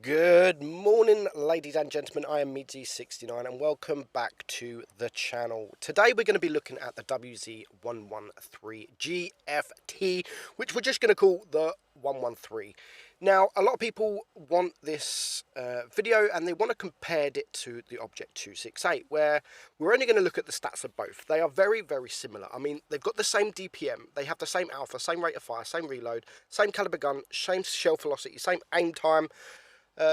Good morning, ladies and gentlemen. I am Meadsyreplays and welcome back to the channel. Today we're going to be looking at the Wz-113G FT, which we're just going to call the 113. Now, a lot of people want this video and they want to compare it to the Object 268, where we're only going to look at the stats of both. They are very, very similar. I mean, they've got the same DPM, they have the same alpha, same rate of fire, same reload, same caliber gun, same shell velocity, same aim time.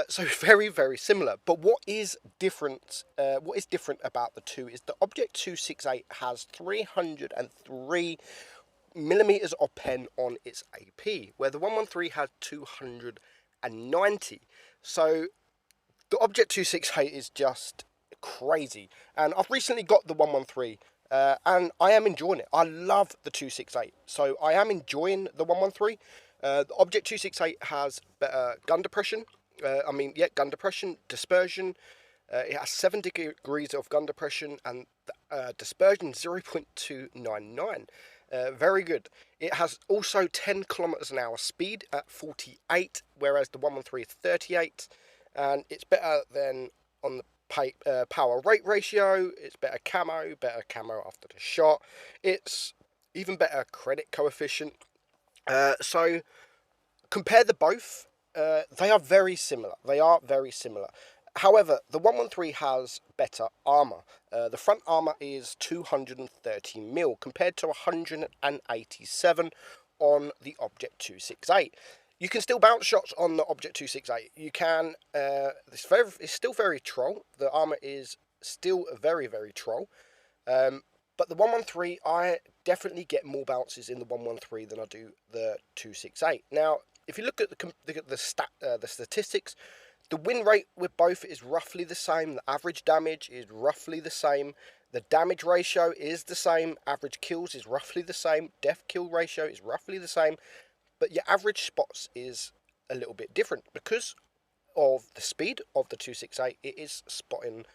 So very, very similar. But what is different? What is different about the two is the Object 268 has 303 millimeters of pen on its AP, where the 113 has 290. So the Object 268 is just crazy. And I've recently got the 113. And I am enjoying it. I love the 268. So I am enjoying the 113. The Object 268 has better gun depression. Gun depression, dispersion. It has 7 degrees of gun depression and dispersion 0.299. Very good. It has also 10 kilometers an hour speed at 48, whereas the 113 is 38, and it's better than on the power rate ratio. It's better camo after the shot. It's even better credit coefficient. So compare the both. They are very similar. However, the 113 has better armor. The front armor is 230 mil compared to 187 on the Object 268. You can still bounce shots on the Object 268. You can. It's still very troll. The armor is still very, very troll. But the 113, I definitely get more bounces in the 113 than I do the 268. Now, if you look at the statistics, the win rate with both is roughly the same. The average damage is roughly the same. The damage ratio is the same. Average kills is roughly the same. Death kill ratio is roughly the same. But your average spots is a little bit different because of the speed of the 268. It is spotting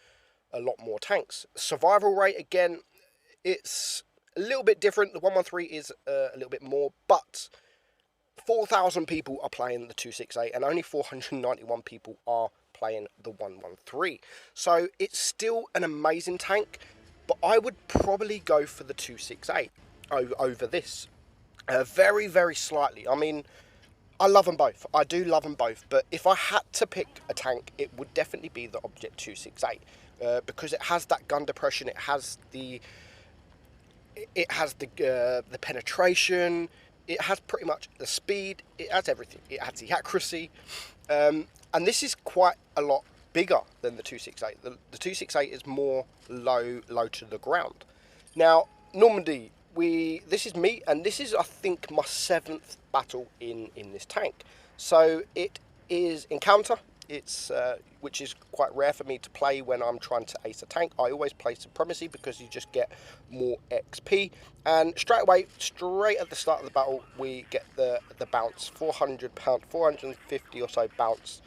a lot more tanks. Survival rate, again, it's a little bit different. The 113 is a little bit more, but 4,000 people are playing the 268 and only 491 people are playing the 113. So it's still an amazing tank, but I would probably go for the 268 over this. Very, very slightly. I mean, I love them both. I do love them both. But if I had to pick a tank, it would definitely be the Object 268 because it has that gun depression. It has the penetration. It has pretty much the speed, it has everything. It has the accuracy. And this is quite a lot bigger than the 268. The 268 is more low to the ground. Now, Normandy, this is me, and this is, I think, my 7th battle in this tank. So it is Encounter. It's which is quite rare for me to play when I'm trying to ace a tank. I always play Supremacy because you just get more XP. And straight away, straight at the start of the battle, we get the bounce, 450 or so bounce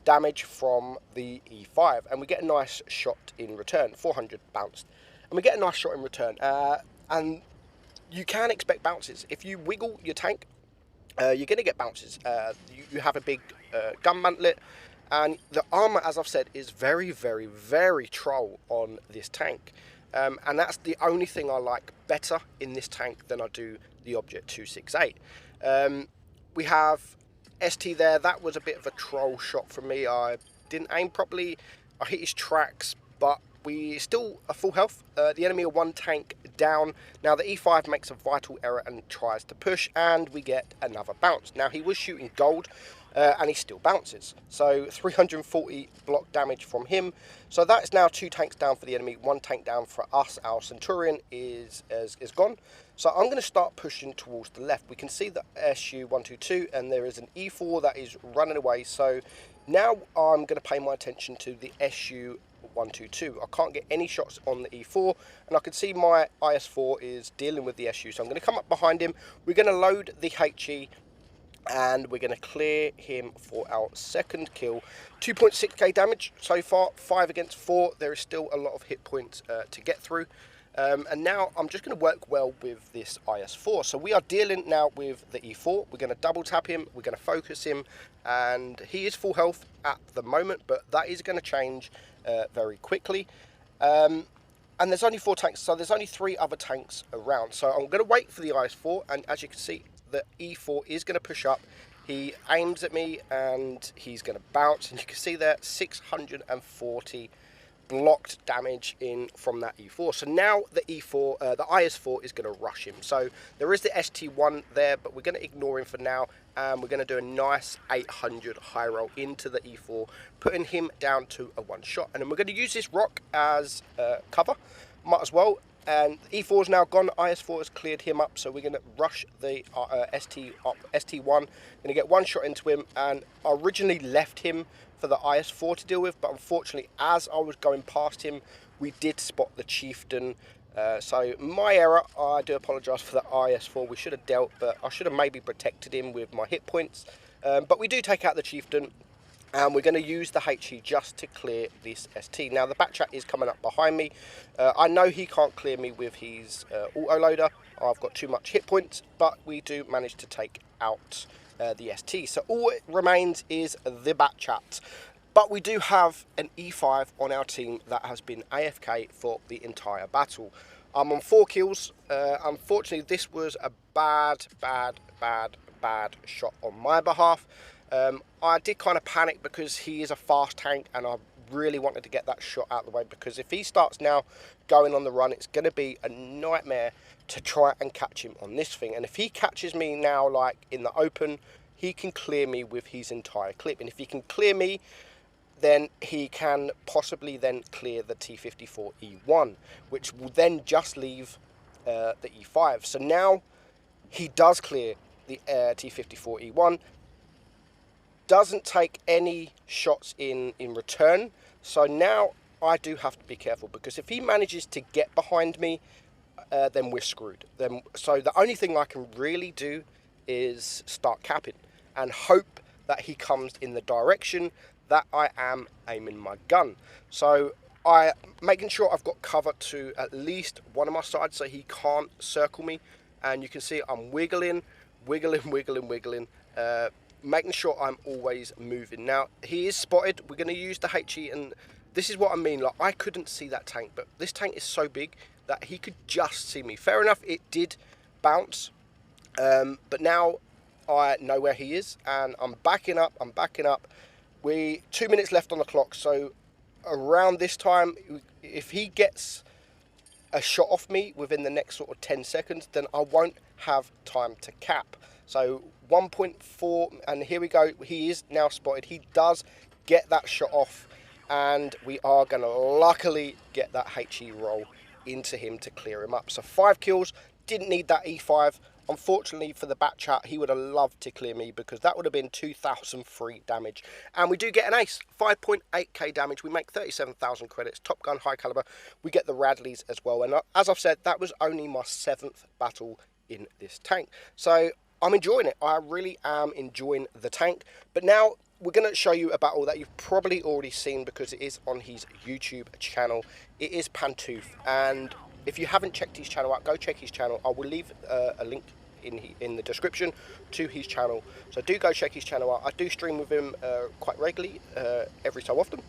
damage from the E5, and we get a nice shot in return, 400 bounced, and we get a nice shot in return. And you can expect bounces if you wiggle your tank. You're going to get bounces. You have a big gun mantlet, and the armor, as I've said, is very, very, very troll on this tank. And that's the only thing I like better in this tank than I do the Object 268. We have ST there. That was a bit of a troll shot from me. I didn't aim properly. I hit his tracks, but we still are full health. The enemy are 1 tank down. Now the E5 makes a vital error and tries to push, and we get another bounce. Now he was shooting gold, and he still bounces. So 340 block damage from him. So that is now 2 tanks down for the enemy, 1 tank down for us. Our Centurion is gone. So I'm going to start pushing towards the left. We can see the SU-122, and there is an E4 that is running away. So now I'm going to pay my attention to the SU-122. I can't get any shots on the E4, and I can see my IS-4 is dealing with the SU. So I'm going to come up behind him. We're going to load the HE, and we're going to clear him for our 2nd kill. 2.6k damage so far, 5 against 4. There is still a lot of hit points to get through. And now I'm just going to work well with this IS-4. So we are dealing now with the E4. We're going to double tap him, we're going to focus him, and he is full health at the moment, but that is going to change very quickly. And there's only 4 tanks, so there's only 3 other tanks around. So I'm going to wait for the IS-4, and as you can see, the E4 is going to push up. He aims at me, and he's going to bounce, and you can see there 640 blocked damage in from that E4. So now the E4, the IS-4 is going to rush him. So there is the ST1 there, but we're going to ignore him for now, and we're going to do a nice 800 high roll into the E4, putting him down to a 1-shot. And then we're going to use this rock as cover, might as well. And E4 is now gone, IS-4 has cleared him up, so we're going to rush the ST1, going to get 1 shot into him, and I originally left him for the IS-4 to deal with, but unfortunately as I was going past him, we did spot the Chieftain, so my error, I do apologise for the IS-4, we should have dealt, but I should have maybe protected him with my hit points, but we do take out the Chieftain, and we're going to use the HE just to clear this ST. Now the Batchat is coming up behind me. I know he can't clear me with his autoloader. I've got too much hit points, but we do manage to take out the ST. So all it remains is the Batchat. But we do have an E5 on our team that has been AFK for the entire battle. I'm on 4 kills. Unfortunately, this was a bad shot on my behalf. I did kind of panic because he is a fast tank, and I really wanted to get that shot out of the way, because if he starts now going on the run, it's going to be a nightmare to try and catch him on this thing. And if he catches me now, like in the open, he can clear me with his entire clip. And if he can clear me, then he can possibly then clear the T54E1, which will then just leave the E5. So now he does clear the T54E1, doesn't take any shots in return. So now I do have to be careful, because if he manages to get behind me, then we're screwed. So the only thing I can really do is start capping and hope that he comes in the direction that I am aiming my gun. So I making sure I've got cover to at least one of my sides so he can't circle me. And you can see I'm wiggling, making sure I'm always moving. Now he is spotted. We're going to use the HE, and this is what I mean, like I couldn't see that tank, but this tank is so big that he could just see me. Fair enough, it did bounce, but now I know where he is, and I'm backing up. 2 minutes left on the clock, so around this time, if he gets a shot off me within the next sort of 10 seconds, then I won't have time to cap. So 1.4, and here we go, he is now spotted. He does get that shot off, and we are going to luckily get that HE roll into him to clear him up. So 5 kills, didn't need that E5. Unfortunately for the Batchat, he would have loved to clear me, because that would have been 2,003 damage. And we do get an ace, 5.8k damage. We make 37,000 credits, Top Gun, high caliber. We get the Radleys as well. And as I've said, that was only my 7th battle in this tank. So I'm enjoying it. I really am enjoying the tank. But now we're going to show you a battle that you've probably already seen, because it is on his YouTube channel. It is Pantouf, and if you haven't checked his channel out, go check his channel. I will leave a link in the description to his channel, so do go check his channel out. I do stream with him quite regularly, every so often,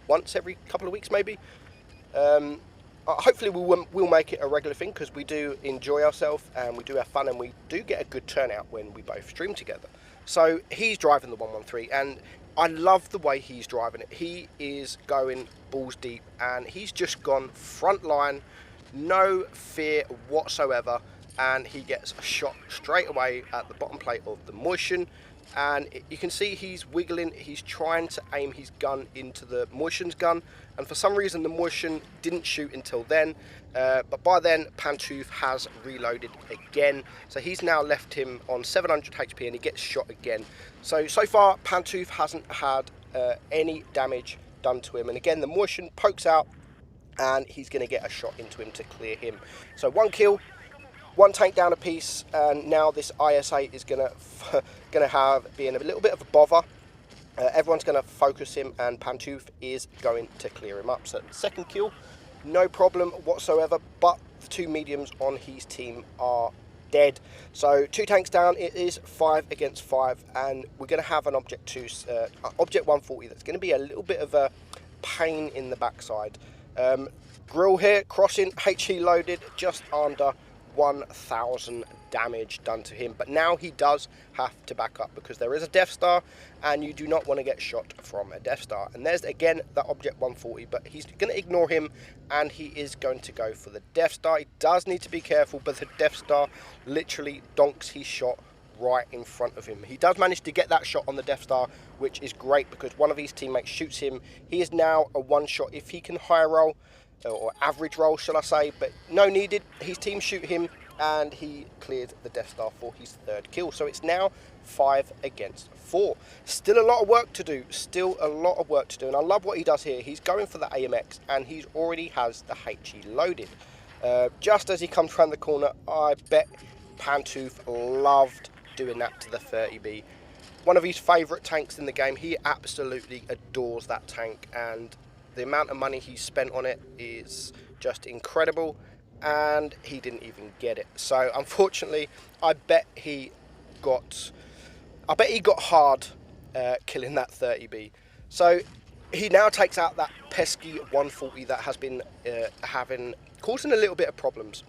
once every couple of weeks maybe. Hopefully we'll make it a regular thing, because we do enjoy ourselves and we do have fun, and we do get a good turnout when we both stream together. So he's driving the 113, and I love the way he's driving it. He is going balls deep, and he's just gone front line, no fear whatsoever, and he gets a shot straight away at the bottom plate of the Moishen. And you can see he's wiggling, he's trying to aim his gun into the Moishen's gun, and for some reason the Moishen didn't shoot until then, but by then Pantouf has reloaded again, so he's now left him on 700 HP, and he gets shot again. So far Pantouf hasn't had any damage done to him, and again the Moishen pokes out, and he's going to get a shot into him to clear him. So 1 kill, 1 tank down a piece, and now this IS-8 is gonna be in a little bit of a bother. Everyone's gonna focus him, and Pantouf is going to clear him up. So 2nd kill, no problem whatsoever, but the 2 mediums on his team are dead. So 2 tanks down, it is 5 against 5, and we're going to have an Object 140 that's going to be a little bit of a pain in the backside. Grill here, crossing, HE loaded, just under 1,000 damage done to him, but now he does have to back up because there is a Death Star, and you do not want to get shot from a Death Star. And there's again that Object 140, but he's going to ignore him, and he is going to go for the Death Star. He does need to be careful, but the Death Star literally donks his shot right in front of him. He does manage to get that shot on the Death Star, which is great because one of his teammates shoots him. He is now a 1-shot if he can high roll, or average roll shall I say, but no needed. His team shoot him and he cleared the Death Star for his 3rd kill. So it's now 5 against 4. Still a lot of work to do, and I love what he does here. He's going for the AMX and he already has the HE loaded. Just as he comes around the corner, I bet Pantoof loved doing that to the 30B. One of his favourite tanks in the game. He absolutely adores that tank, and the amount of money he spent on it is just incredible, and he didn't even get it. So unfortunately, I bet he got hard killing that 30B. So he now takes out that pesky 140 that has been causing a little bit of problems.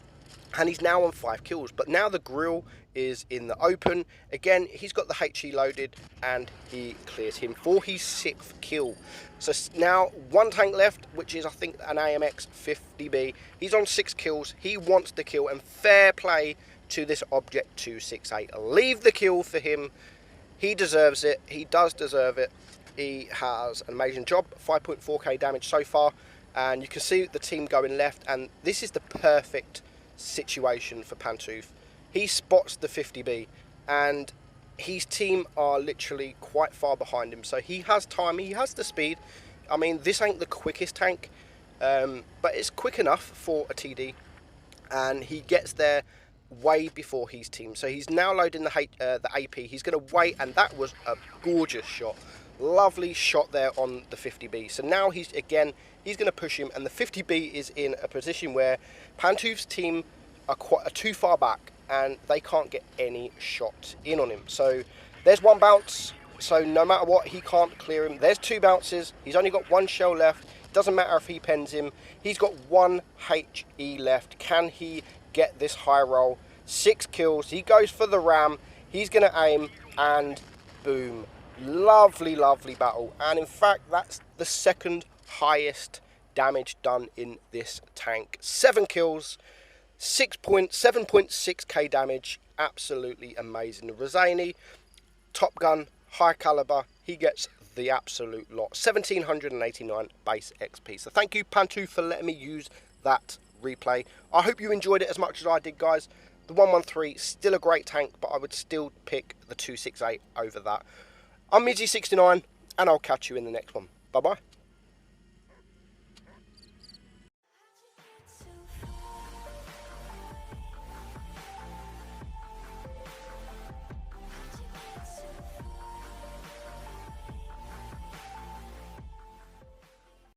And he's now on 5 kills, but now the grill is in the open. Again, he's got the HE loaded, and he clears him for his 6th kill. So now 1 tank left, which is, I think, an AMX 50B. He's on 6 kills. He wants the kill, and fair play to this Object 268. Leave the kill for him. He deserves it. He does deserve it. He has an amazing job. 5.4k damage so far, and you can see the team going left, and this is the perfect situation for Pantoof. He spots the 50B, and his team are literally quite far behind him, so he has time, he has the speed. I mean, this ain't the quickest tank, but it's quick enough for a TD, and he gets there way before his team. So he's now loading the AP. He's going to wait, and that was a gorgeous shot. Lovely shot there on the 50B. So now he's going to push him, and the 50B is in a position where Pantoof's team are too far back, and they can't get any shots in on him. So there's 1 bounce, so no matter what, he can't clear him. There's 2 bounces. He's only got 1 shell left. Doesn't matter if he pens him. He's got 1 HE left. Can he get this high roll? 6 kills. He goes for the ram. He's going to aim, and boom. Lovely, lovely battle. And in fact, that's the 2nd highest damage done in this tank. 7 kills, 7.6k damage. Absolutely amazing. Rosani, top gun, high caliber. He gets the absolute lot. 1789 base XP. So thank you, Pantoof, for letting me use that replay. I hope you enjoyed it as much as I did, guys. The 113, still a great tank, but I would still pick the 268 over that. I'm Meadsy69, and I'll catch you in the next one. Bye-bye.